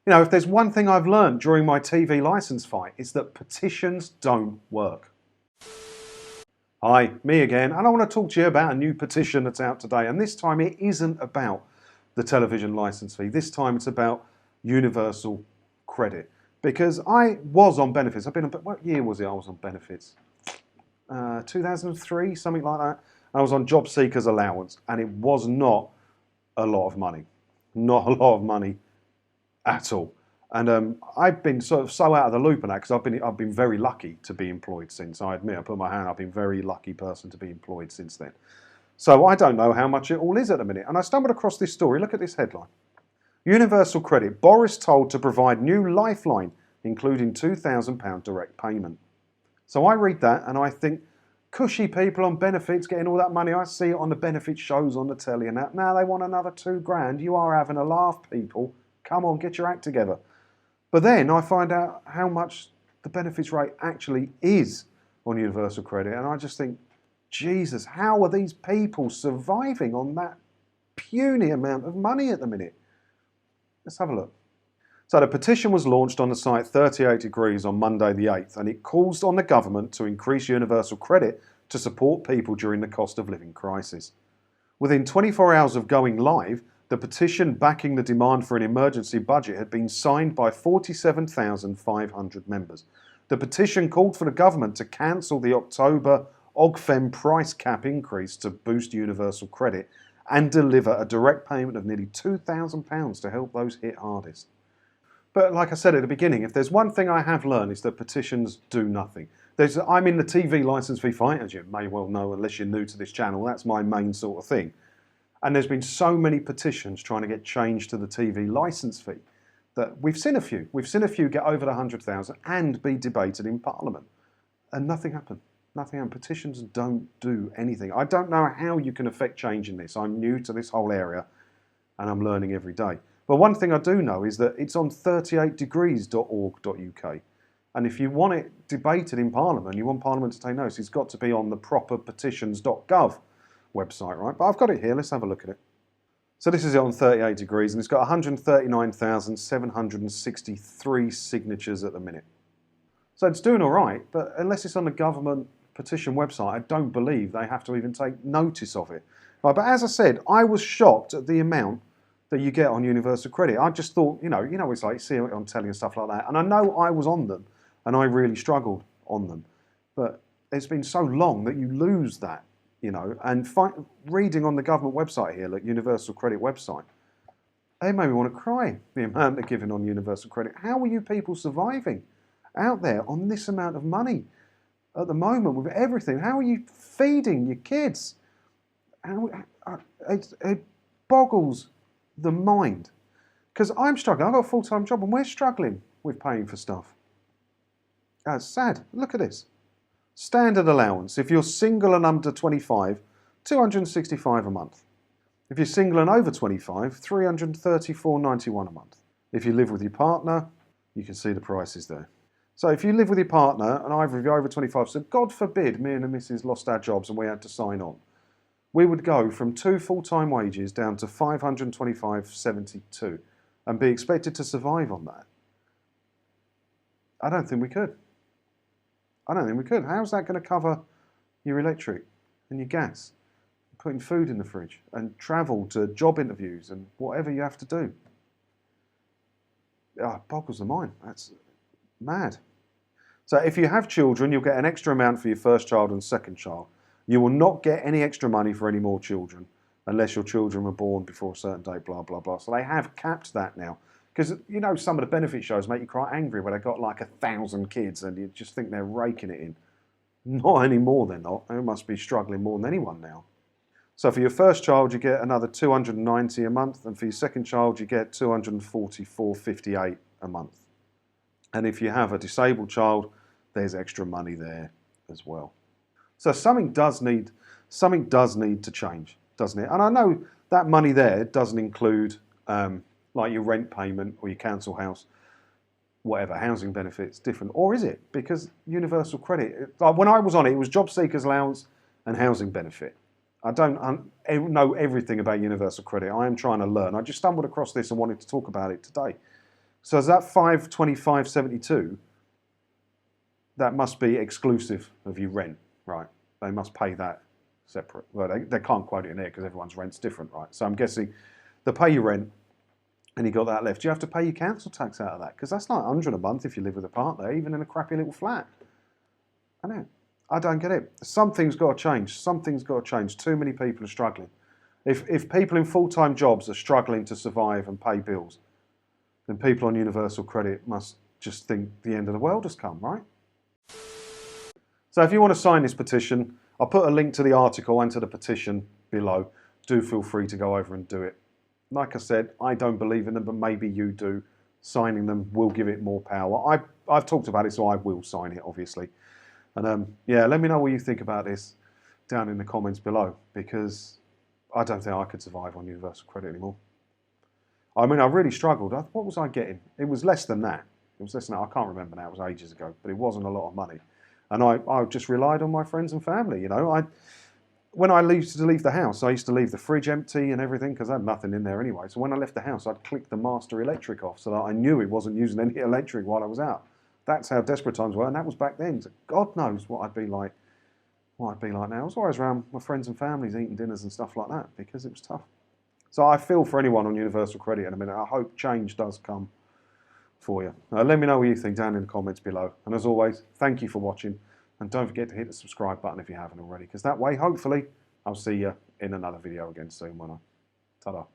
You know, if there's one thing I've learned during my TV licence fight, it's that petitions don't work. Hi, me again, and I want to talk to you about a new petition that's out today. And this time it isn't about the television licence fee. This time it's about universal credit. Because I was on benefits. What year was it I was on benefits? 2003, something like that. I was on job seekers allowance, and it was not a lot of money. Not a lot of money at all. And I've been sort of so out of the loop on that because I've been very lucky to be employed since. I admit, I put my hand up, I've been a very lucky person to be employed since then. So I don't know how much it all is at the minute. And I stumbled across this story. Look at this headline. Universal credit. Boris told to provide new lifeline, including £2,000 direct payment. So I read that and I think, cushy people on benefits getting all that money. I see it on the benefit shows on the telly and that. Now they want another £2,000. You are having a laugh, people. Come on, get your act together. But then I find out how much the benefits rate actually is on universal credit. And I just think, Jesus, how are these people surviving on that puny amount of money at the minute? Let's have a look. So the petition was launched on the site 38 Degrees on Monday the 8th, and it calls on the government to increase universal credit to support people during the cost of living crisis. Within 24 hours of going live, the petition backing the demand for an emergency budget had been signed by 47,500 members. The petition called for the government to cancel the October OGFEM price cap increase to boost universal credit and deliver a direct payment of nearly £2,000 to help those hit hardest. But like I said at the beginning, if there's one thing I have learned, it's that petitions do nothing. I'm in the TV licence fee fight, as you may well know, unless you're new to this channel. That's my main sort of thing. And there's been so many petitions trying to get changed to the TV licence fee that we've seen a few. We've seen a few get over the 100,000 and be debated in Parliament. And nothing happened. Nothing happened. Petitions don't do anything. I don't know how you can affect change in this. I'm new to this whole area and I'm learning every day. But one thing I do know is that it's on 38degrees.org.uk. And if you want it debated in Parliament, you want Parliament to take notice, it's got to be on the proper petitions.gov website, right? But I've got it here. Let's have a look at it. So this is it on 38 Degrees, and it's got 139,763 signatures at the minute. So it's doing all right, but unless it's on the government petition website, I don't believe they have to even take notice of it. Right, but as I said, I was shocked at the amount that you get on universal credit. I just thought, you know, it's like you see it on telly and stuff like that. And I know I was on them, and I really struggled on them. But it's been so long that you lose that. You know, and reading on the government website here, like Universal Credit website, they made me want to cry, the amount they're giving on universal credit. How are you people surviving out there on this amount of money at the moment with everything? How are you feeding your kids? It boggles the mind. Because I'm struggling. I've got a full-time job and we're struggling with paying for stuff. That's sad. Look at this. Standard allowance, if you're single and under 25, £265 a month. If you're single and over 25, £334.91 a month. If you live with your partner, you can see the prices there. So if you live with your partner and either of you are over 25, so God forbid me and the missus lost our jobs and we had to sign on, we would go from 2 full-time wages down to £525.72 and be expected to survive on that. I don't think we could. I don't think we could. How's that going to cover your electric and your gas, putting food in the fridge and travel to job interviews and whatever you have to do? Oh, it boggles the mind. That's mad. So if you have children, you'll get an extra amount for your first child and second child. You will not get any extra money for any more children unless your children were born before a certain date, blah, blah, blah. So they have capped that now. Because, you know, some of the benefit shows make you quite angry where they've got like 1,000 kids and you just think they're raking it in. Not anymore, they're not. They must be struggling more than anyone now. So for your first child, you get another $290 a month, and for your second child, you get $244.58 a month. And if you have a disabled child, there's extra money there as well. So something does need to change, doesn't it? And I know that money there doesn't include like your rent payment or your council house, whatever, housing benefits, different. Or is it? Because universal credit, like when I was on it, it was job seekers allowance and housing benefit. I don't know everything about universal credit. I am trying to learn. I just stumbled across this and wanted to talk about it today. So is that $525.72? That must be exclusive of your rent, right? They must pay that separate. Well, they can't quote it in there because everyone's rent's different, right? So I'm guessing they pay your rent and you got that left. Do you have to pay your council tax out of that? Because that's like $100 a month if you live with a partner, even in a crappy little flat. I know. I don't get it. Something's got to change. Something's got to change. Too many people are struggling. If people in full-time jobs are struggling to survive and pay bills, then people on universal credit must just think the end of the world has come, right? So if you want to sign this petition, I'll put a link to the article and to the petition below. Do feel free to go over and do it. Like I said, I don't believe in them, but maybe you do. Signing them will give it more power. I've talked about it, so I will sign it, obviously. And yeah, let me know what you think about this down in the comments below, because I don't think I could survive on universal credit anymore. I mean, I really struggled. What was I getting? It was less than that. It was less than that. I can't remember now. It was ages ago, but it wasn't a lot of money. And I just relied on my friends and family, you know. When I used to leave the house, I used to leave the fridge empty and everything because I had nothing in there anyway. So when I left the house, I'd click the master electric off so that I knew it wasn't using any electric while I was out. That's how desperate times were, and that was back then. So God knows what I'd be like. What I'd be like now. I was always around my friends and families eating dinners and stuff like that because it was tough. So I feel for anyone on universal credit in a minute. I hope change does come for you. Let me know what you think down in the comments below. And as always, thank you for watching. And don't forget to hit the subscribe button if you haven't already, because that way, hopefully, I'll see you in another video again soon, won't I? Ta-da.